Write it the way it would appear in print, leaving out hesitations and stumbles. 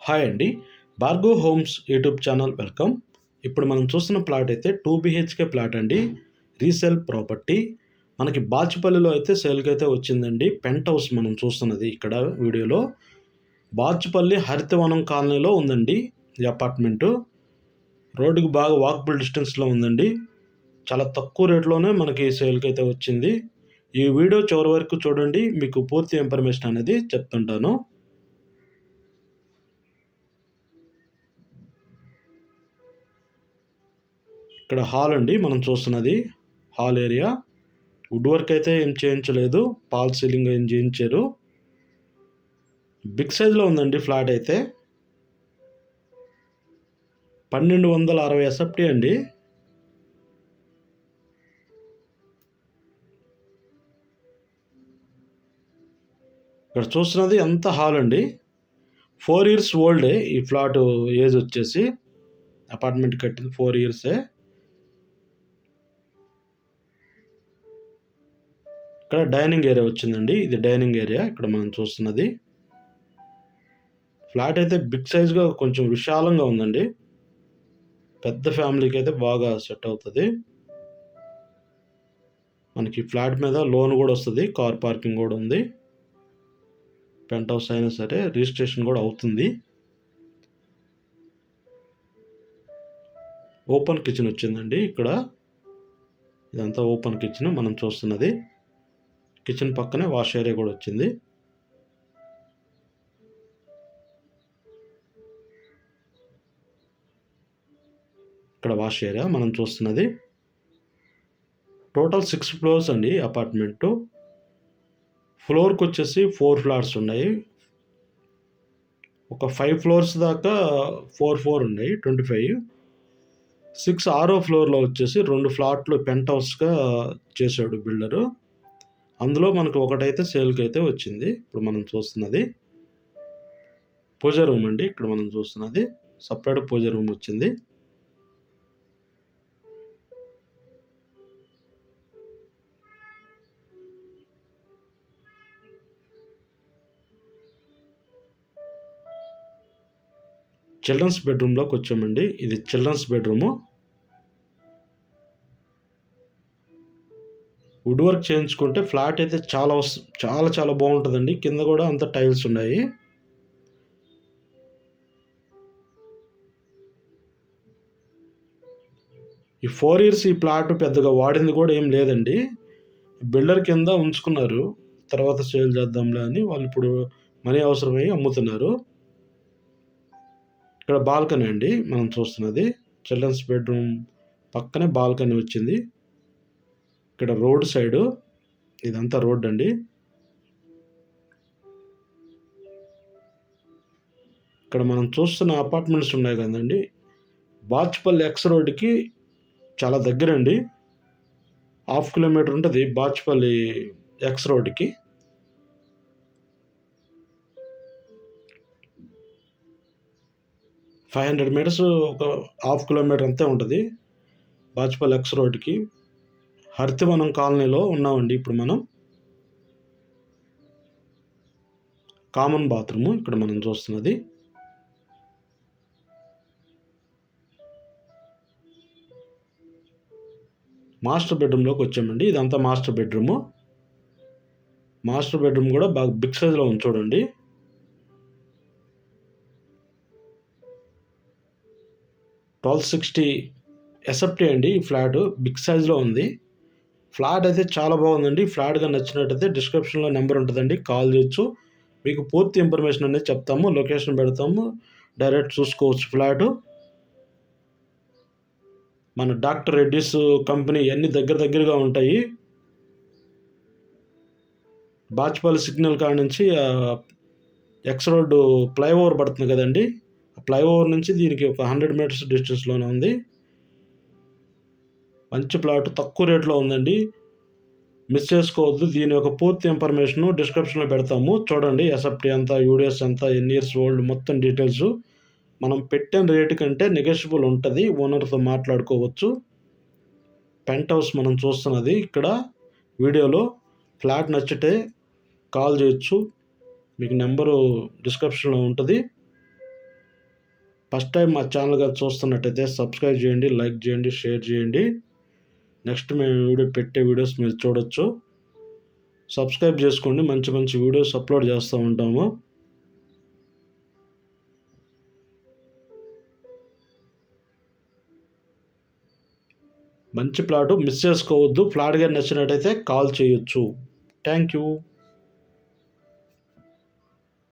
Hi అండి. Bhargav homes YouTube channel welcome. ఇప్పుడు మనం చూస్తున్న ప్లాట్ అయితే 2 బీహెచ్‌కే ప్లాట్ అండి. Resale property. మనకి బాచుపల్లిలో అయితే సేల్‌కి అయితే వచ్చిందండి. పెంట్ హౌస్ మనం చూస్తున్నది ఇక్కడ వీడియోలో. బాచుపల్లి హరితవనం కాలనీలో ఉందండి ఈ అపార్ట్మెంటు. రోడ్డుకి బాగా వాకబుల్ డిస్టెన్స్‌లో ఉందండి. చాలా తక్కువ రేట్‌లోనే మనకి సేల్‌కి అయితే వచ్చింది. ఈ వీడియో చివరి వరకు చూడండి. మీకు పూర్తి ఇన్ఫర్మేషన్ అనేది చెప్తుంటాను. ఇక్కడ హాల్ అండి మనం చూస్తున్నది. Hall area. వుడ్ వర్క్ అయితే ఏం చేయించలేదు. ఫాల్స్ సీలింగ్ ఏం చేయించారు. బిగ్ సైజ్‌లో ఉందండి ఫ్లాట్ అయితే. 1260 ఎస్ఎఫ్టీ అండి. ఇక్కడ చూస్తున్నది అంతా హాల్ అండి. 4 ఇయర్స్ ఓల్డే ఈ ఫ్లాట్ ఏజ్ వచ్చేసి. అపార్ట్మెంట్ కట్టింది 4 ఇయర్సే. ఇక్కడ డైనింగ్ ఏరియా వచ్చిందండి. ఇది డైనింగ్ ఏరియా ఇక్కడ మనం చూస్తున్నది. ఫ్లాట్ అయితే బిగ్ సైజ్‌గా కొంచెం విశాలంగా ఉందండి. పెద్ద ఫ్యామిలీకి అయితే బాగా సెట్ అవుతది. మనకి ఫ్లాట్ మీద లోన్ కూడా వస్తది. కార్ పార్కింగ్ కూడా ఉంది. పెంట్ హౌస్ అయినా సరే రిజిస్ట్రేషన్ కూడా అవుతుంది. ఓపెన్ కిచెన్ వచ్చిందండి ఇక్కడ. ఇదంతా ఓపెన్ కిచెన్ మనం చూస్తున్నది. కిచెన్ పక్కనే వాష్ ఏరియా కూడా వచ్చింది. ఇక్కడ వాష్ ఏరియా మనం చూస్తున్నది. టోటల్ 6 ఫ్లోర్స్ అండి అపార్ట్మెంటు. ఫ్లోర్‌కి వచ్చేసి 4 ఫ్లాట్స్ ఉన్నాయి. ఒక 5 ఫ్లోర్స్ దాకా 4 ఉన్నాయి. 25. 6 ఆరో ఫ్లోర్‌లో వచ్చేసి 2 ఫ్లాట్లు పెంట్ హౌస్‌గా చేశాడు బిల్డరు. అందులో మనకు ఒకటైతే సేల్‌కి అయితే వచ్చింది. ఇప్పుడు మనం చూస్తున్నది. పూజ రూమ్ అండి ఇక్కడ మనం చూస్తున్నది. సెపరేట్ పూజ రూమ్ వచ్చింది. చిల్డ్రన్స్ బెడ్రూమ్‌లోకి వచ్చామండి. ఇది చిల్డ్రన్స్ బెడ్రూము. వుడ్ వర్క్ చేయించుకుంటే ఫ్లాట్ అయితే చాలా చాలా బాగుంటుందండి. కింద కూడా అంతా టైల్స్ ఉన్నాయి. ఈ 4 ఇయర్స్ ఈ ప్లాట్ పెద్దగా వాడింది కూడా ఏం లేదండి. బిల్డర్ కింద ఉంచుకున్నారు. తర్వాత సేల్ చేద్దాంలే అని వాళ్ళు ఇప్పుడు మనీ అవసరమై అమ్ముతున్నారు. ఇక్కడ బాల్కనీ అండి మనం చూస్తున్నది. చిల్డ్రన్స్ బెడ్రూమ్ పక్కనే బాల్కనీ వచ్చింది. ఇక్కడ రోడ్ సైడు ఇదంతా రోడ్ అండి. ఇక్కడ మనం చూస్తున్న అపార్ట్మెంట్స్ ఉన్నాయి కదండీ. బాచుపల్లి ఎక్స్ రోడ్డుకి చాలా దగ్గరండి. హాఫ్ కిలోమీటర్ ఉంటుంది బాచుపల్లి ఎక్స్ రోడ్డుకి. ఫైవ్ 500 మీటర్స్ ఒక హాఫ్ కిలోమీటర్ అంతే ఉంటుంది బాచుపల్లి ఎక్స్ రోడ్డుకి. హరితవనం కాలనీలో ఉన్నామండి ఇప్పుడు మనం. కామన్ బాత్రూము ఇక్కడ మనం చూస్తున్నది. మాస్టర్ బెడ్రూమ్‌లోకి వచ్చామండి. ఇదంతా మాస్టర్ బెడ్రూము. మాస్టర్ బెడ్రూమ్ కూడా బాగా బిగ్ సైజ్‌లో ఉంది చూడండి. $1260 ఎస్ఎఫ్టీ అండి ఈ ఫ్లాట్. బిగ్ సైజ్‌లో ఉంది. ఫ్లాట్ అయితే చాలా బాగుందండి. ఫ్లాట్ గాని నచ్చినట్టయితే డిస్క్రిప్షన్‌లో నెంబర్ ఉంటదండి. కాల్ చేయొచ్చు. మీకు పూర్తి ఇన్ఫర్మేషన్ అనేది చెప్తాము. లొకేషన్ పెడతాము. డైరెక్ట్ చూసుకోవచ్చు ఫ్లాటు. మన డాక్టర్ రెడ్డీస్ కంపెనీ అన్నీ దగ్గరగా ఉంటాయి. బాచుపల్లి సిగ్నల్ కాడ నుంచి ఎక్స్ రోడ్డు ఫ్లైఓవర్ పడుతుంది కదండీ. ఆ ఫ్లైఓవర్ నుంచి దీనికి ఒక 100 మీటర్స్ డిస్టెన్స్‌లోనే ఉంది. మంచి ప్లాట్ తక్కువ రేట్‌లో ఉందండి. మిస్ చేసుకోవద్దు. దీని యొక్క పూర్తి ఇన్ఫర్మేషను డిస్క్రిప్షన్‌లో పెడతాము. చూడండి ఎస్ఎఫ్టీ ఎంత, యూడిఎస్ ఎంత, ఎన్ని ఇయర్స్ ఓల్డ్ మొత్తం డీటెయిల్సు. మనం పెట్టిన రేటు కంటే నెగోషియబుల్ ఉంటది. ఓనర్‌తో మాట్లాడుకోవచ్చు. పెంట్ హౌస్ మనం చూస్తున్నది ఇక్కడ వీడియోలో. ఫ్లాట్ నచ్చితే కాల్ చేయొచ్చు. మీకు నెంబరు డిస్క్రిప్షన్‌లో ఉంటది. ఫస్ట్ టైం మా ఛానల్ గారు చూస్తున్నట్టయితే సబ్స్క్రైబ్ చేయండి, లైక్ చేయండి, షేర్ చేయండి. నెక్స్ట్ మేము పెట్టే వీడియోస్ మీరు చూడొచ్చు. సబ్స్క్రైబ్ చేసుకోండి, మంచి మంచి వీడియోస్ అప్లోడ్ చేస్తూ ఉంటాము. మంచి ప్లాటు మిస్ చేసుకోవద్దు. ప్లాట్ గారు నచ్చినట్టయితే కాల్ చేయొచ్చు. Thank you.